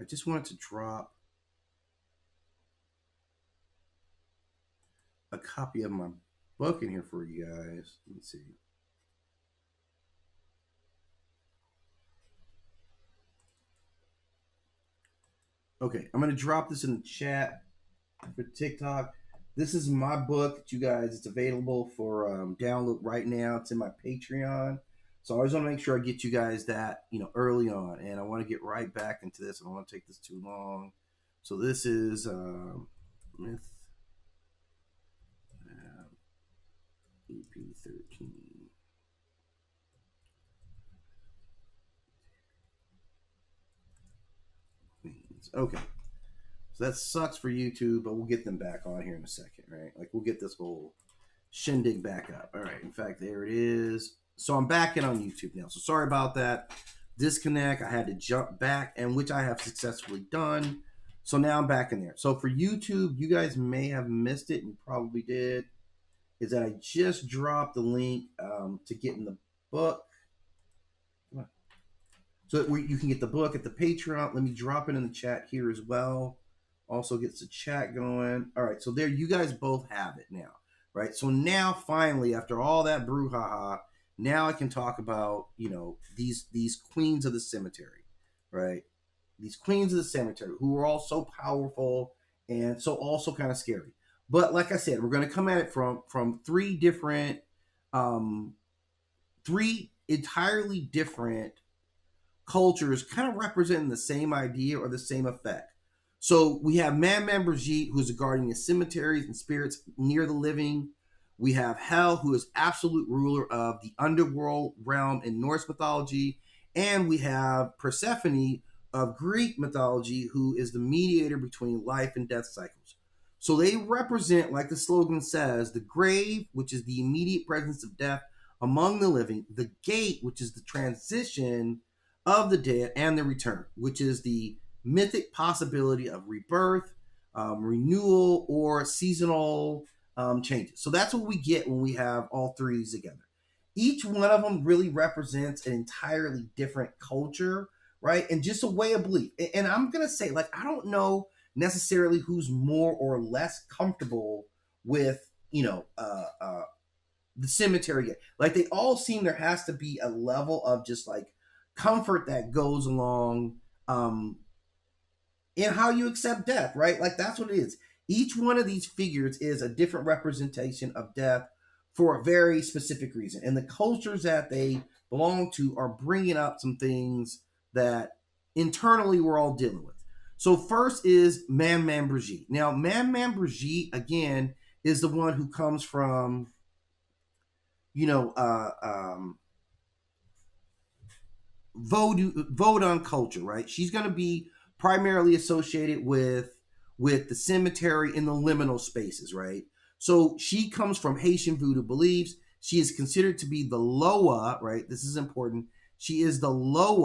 I just wanted to drop a copy of my book in here for you guys. Let's see. Okay, I'm gonna drop this in the chat for TikTok. This is my book that you guys. It's available for download right now. It's in my Patreon. So I always want to make sure I get you guys that early on, and I want to get right back into this. I don't want to take this too long. So this is Myth EP13. Okay. So that sucks for YouTube, but we'll get them back on here in a second, right? Like we'll get this whole shindig back up. All right. In fact, there it is. So I'm back in on YouTube now. So sorry about that disconnect. I had to jump back, and which I have successfully done. So now I'm back in there. So for YouTube, you guys may have missed it, and probably did, is that I just dropped the link to get in the book. So that you can get the book at the Patreon. Let me drop it in the chat here as well. Also gets the chat going. All right, so there you guys both have it now, right? So now finally, after all that brouhaha, now I can talk about, these queens of the cemetery, right? These queens of the cemetery who are all so powerful and so also kind of scary. But like I said, we're going to come at it from three entirely different cultures, kind of representing the same idea or the same effect. So we have Manman Brigitte, who's a guardian of cemeteries and spirits near the living. We have Hel, who is absolute ruler of the underworld realm in Norse mythology. And we have Persephone of Greek mythology, who is the mediator between life and death cycles. So they represent, like the slogan says, the grave, which is the immediate presence of death among the living, the gate, which is the transition of the dead, and the return, which is the mythic possibility of rebirth, renewal, or seasonal changes. So that's what we get when we have all three of these together. Each one of them really represents an entirely different culture, right? And just a way of belief. And I'm going to say, I don't know necessarily who's more or less comfortable with, the cemetery. Like they all seem there has to be a level of just comfort that goes along in how you accept death, right? Like that's what it is. Each one of these figures is a different representation of death for a very specific reason. And the cultures that they belong to are bringing up some things that internally we're all dealing with. So first is Manman Brigitte. Now, Manman Brigitte, again, is the one who comes from, Vodou culture, right? She's going to be primarily associated with the cemetery in the liminal spaces, right? So she comes from Haitian Vodou beliefs. She is considered to be the Loa, right? This is important. She is the Loa